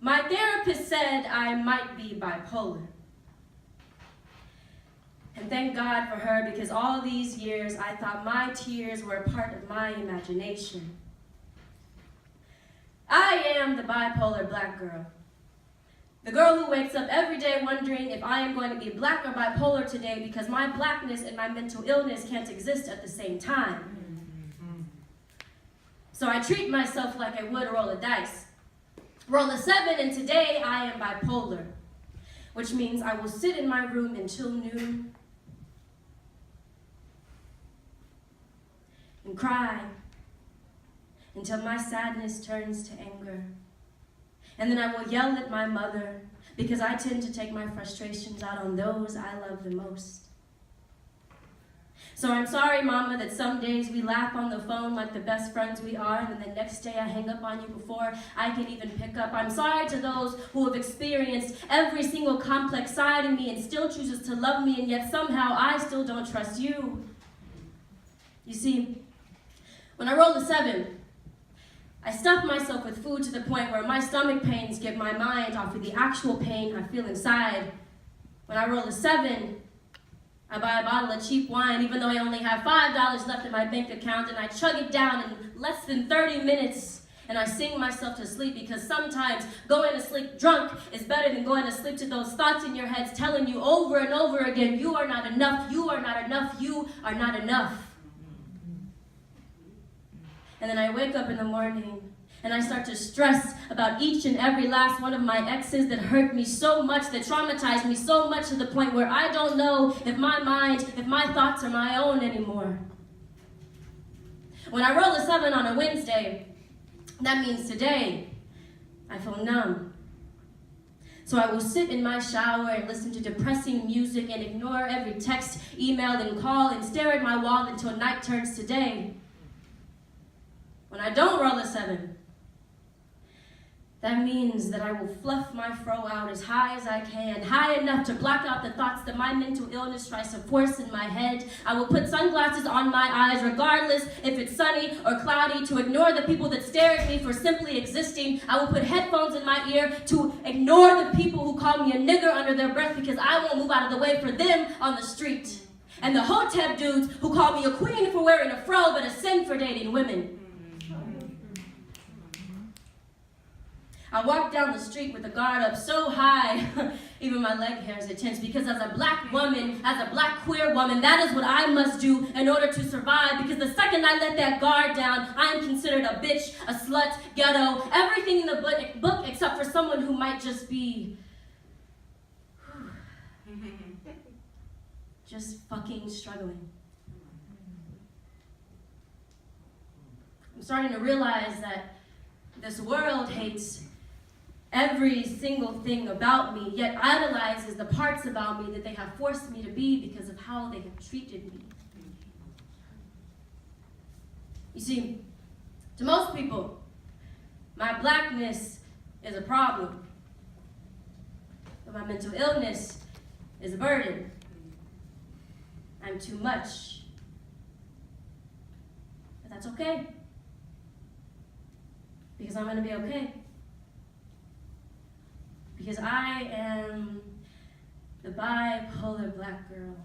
My therapist said I might be bipolar. And thank God for her, because all these years I thought my tears were a part of my imagination. I am the bipolar black girl. The girl who wakes up every day wondering if I am going to be black or bipolar today, because my blackness and my mental illness can't exist at the same time. So I treat myself like I would roll a dice. Roll a 7, and today I am bipolar, which means I will sit in my room until noon and cry until my sadness turns to anger. And then I will yell at my mother, because I tend to take my frustrations out on those I love the most. So I'm sorry, Mama, that some days we laugh on the phone like the best friends we are, and then the next day I hang up on you before I can even pick up. I'm sorry to those who have experienced every single complex side of me and still chooses to love me, and yet somehow I still don't trust you. You see, when I roll a 7, I stuff myself with food to the point where my stomach pains get my mind off of the actual pain I feel inside. When I roll a 7, I buy a bottle of cheap wine, even though I only have $5 left in my bank account, and I chug it down in less than 30 minutes, and I sing myself to sleep, because sometimes going to sleep drunk is better than going to sleep to those thoughts in your head telling you over and over again, you are not enough, you are not enough, you are not enough. And then I wake up in the morning and I start to stress about each and every last one of my exes that hurt me so much, that traumatized me so much, to the point where I don't know if my mind, if my thoughts are my own anymore. When I roll a 7 on a Wednesday, that means today I feel numb. So I will sit in my shower and listen to depressing music and ignore every text, email, and call, and stare at my wall until night turns to day. When I don't roll a 7, that means that I will fluff my fro out as high as I can, high enough to block out the thoughts that my mental illness tries to force in my head. I will put sunglasses on my eyes, regardless if it's sunny or cloudy, to ignore the people that stare at me for simply existing. I will put headphones in my ear to ignore the people who call me a nigger under their breath, because I won't move out of the way for them on the street. And the hotep dudes who call me a queen for wearing a fro, but a sin for dating women. I walk down the street with the guard up so high, even my leg hairs are tense, because as a black woman, as a black queer woman, that is what I must do in order to survive, because the second I let that guard down, I am considered a bitch, a slut, ghetto, everything in the book except for someone who might just be just fucking struggling. I'm starting to realize that this world hates every single thing about me, yet idolizes the parts about me that they have forced me to be because of how they have treated me. You see, to most people, my blackness is a problem, but my mental illness is a burden. I'm too much. But that's okay, because I'm gonna be okay. Because I am the bipolar black girl.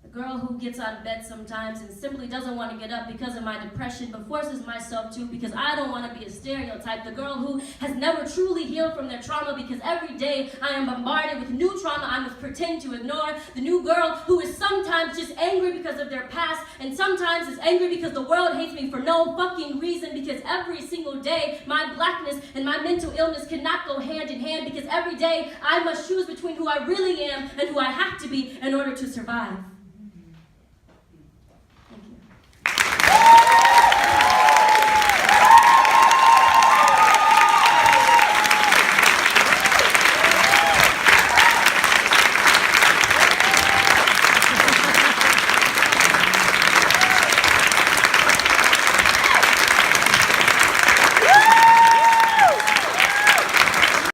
The girl who gets out of bed sometimes and simply doesn't want to get up because of my depression, but forces myself to because I don't want to be a stereotype. The girl who has never truly healed from their trauma, because every day I am bombarded with new trauma I must pretend to ignore. The new girl who is sometimes just angry because of their past, and sometimes is angry because the world hates me for no fucking reason, because every single day my blackness and my mental illness cannot go hand in hand, because every day I must choose between who I really am and who I have to be in order to survive.